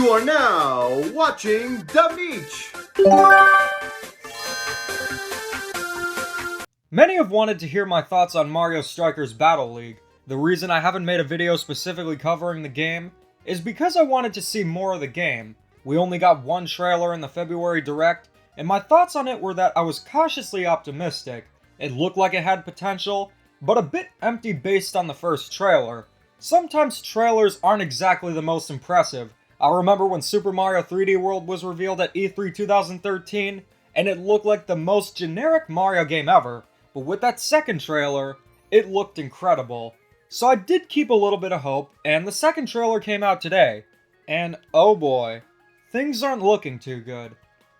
You are now watching The Beach. Many have wanted to hear my thoughts on Mario Strikers Battle League. The reason I haven't made a video specifically covering the game is because I wanted to see more of the game. We only got one trailer in the February Direct, and my thoughts on it were that I was cautiously optimistic. It looked like it had potential, but a bit empty based on the first trailer. Sometimes trailers aren't exactly the most impressive. I remember when Super Mario 3D World was revealed at E3 2013, and it looked like the most generic Mario game ever. But with that second trailer, it looked incredible. So I did keep a little bit of hope, and the second trailer came out today. And oh boy, things aren't looking too good.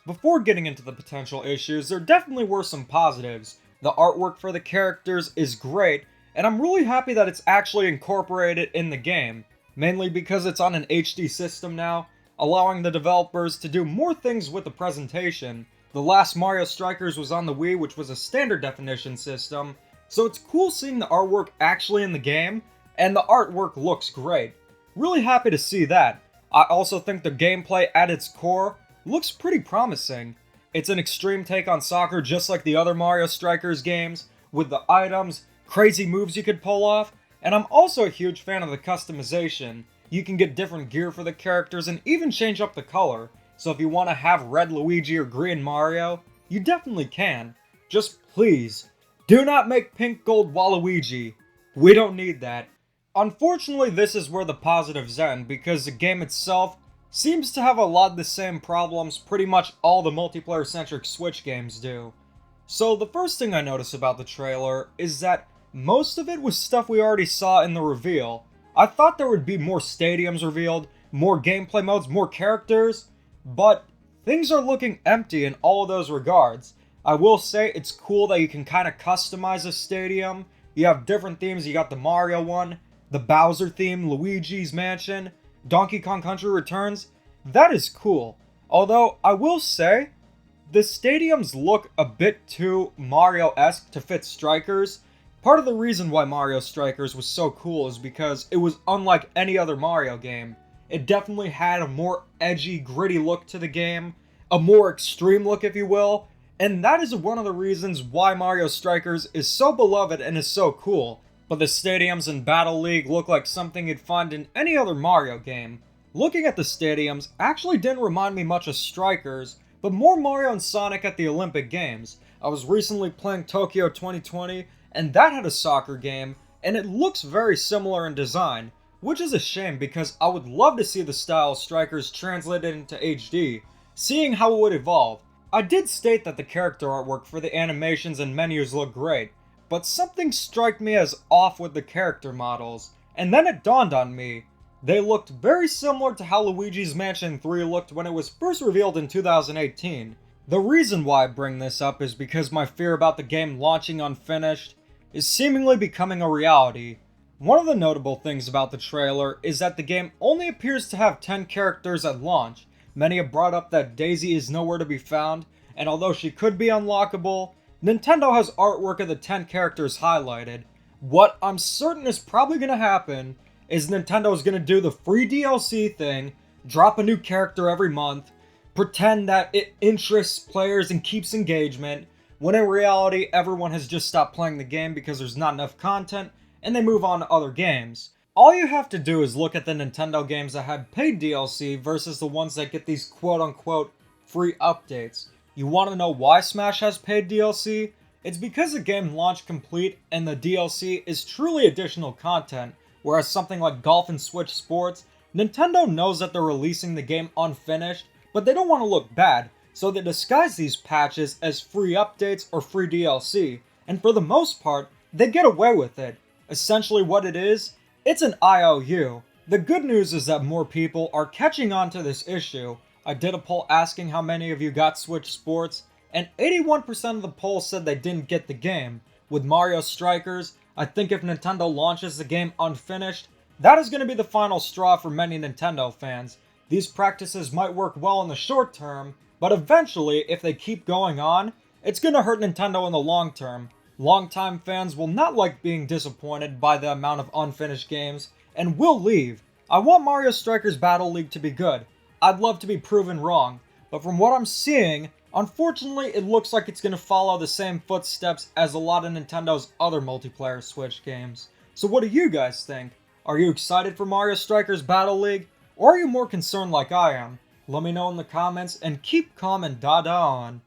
Before getting into the potential issues, there definitely were some positives. The artwork for the characters is great, and I'm really happy that it's actually incorporated in the game, mainly because it's on an HD system now, allowing the developers to do more things with the presentation. The last Mario Strikers was on the Wii, which was a standard definition system, so it's cool seeing the artwork actually in the game, and the artwork looks great. Really happy to see that. I also think the gameplay at its core looks pretty promising. It's an extreme take on soccer just like the other Mario Strikers games, with the items, crazy moves you could pull off, and I'm also a huge fan of the customization. You can get different gear for the characters and even change up the color. So if you want to have red Luigi or green Mario, you definitely can. Just please, do not make pink gold Waluigi. We don't need that. Unfortunately, this is where the positives end, because the game itself seems to have a lot of the same problems pretty much all the multiplayer-centric Switch games do. So the first thing I noticed about the trailer is that most of it was stuff we already saw in the reveal. I thought there would be more stadiums revealed, more gameplay modes, more characters, but things are looking empty in all of those regards. I will say it's cool that you can kind of customize a stadium. You have different themes. You got the Mario one, the Bowser theme, Luigi's Mansion, Donkey Kong Country Returns. That is cool. Although, I will say, the stadiums look a bit too Mario-esque to fit Strikers. Part of the reason why Mario Strikers was so cool is because it was unlike any other Mario game. It definitely had a more edgy, gritty look to the game, a more extreme look if you will, and that is one of the reasons why Mario Strikers is so beloved and is so cool. But the stadiums in Battle League look like something you'd find in any other Mario game. Looking at the stadiums actually didn't remind me much of Strikers, but more Mario and Sonic at the Olympic Games. I was recently playing Tokyo 2020, and that had a soccer game, and it looks very similar in design. Which is a shame because I would love to see the style of Strikers translated into HD, seeing how it would evolve. I did state that the character artwork for the animations and menus look great, but something struck me as off with the character models, and then it dawned on me. They looked very similar to how Luigi's Mansion 3 looked when it was first revealed in 2018. The reason why I bring this up is because my fear about the game launching unfinished is seemingly becoming a reality. One of the notable things about the trailer is that the game only appears to have 10 characters at launch. Many have brought up that Daisy is nowhere to be found, and although she could be unlockable, Nintendo has artwork of the 10 characters highlighted. What I'm certain is probably going to happen is Nintendo is going to do the free DLC thing, drop a new character every month, pretend that it interests players and keeps engagement, when in reality everyone has just stopped playing the game because there's not enough content, and they move on to other games. All you have to do is look at the Nintendo games that had paid DLC versus the ones that get these quote-unquote free updates. You want to know why Smash has paid DLC? It's because the game launched complete and the DLC is truly additional content, whereas something like Golf and Switch Sports, Nintendo knows that they're releasing the game unfinished, but they don't want to look bad, so they disguise these patches as free updates or free DLC, and for the most part, they get away with it. Essentially what it is, it's an IOU. The good news is that more people are catching on to this issue. I did a poll asking how many of you got Switch Sports, and 81% of the poll said they didn't get the game. With Mario Strikers, I think if Nintendo launches the game unfinished, that is going to be the final straw for many Nintendo fans. These practices might work well in the short term, but eventually, if they keep going on, it's going to hurt Nintendo in the long term. Longtime fans will not like being disappointed by the amount of unfinished games, and will leave. I want Mario Strikers Battle League to be good. I'd love to be proven wrong, but from what I'm seeing, unfortunately it looks like it's going to follow the same footsteps as a lot of Nintendo's other multiplayer Switch games. So what do you guys think? Are you excited for Mario Strikers Battle League? Or are you more concerned like I am? Let me know in the comments and keep calm and dada on.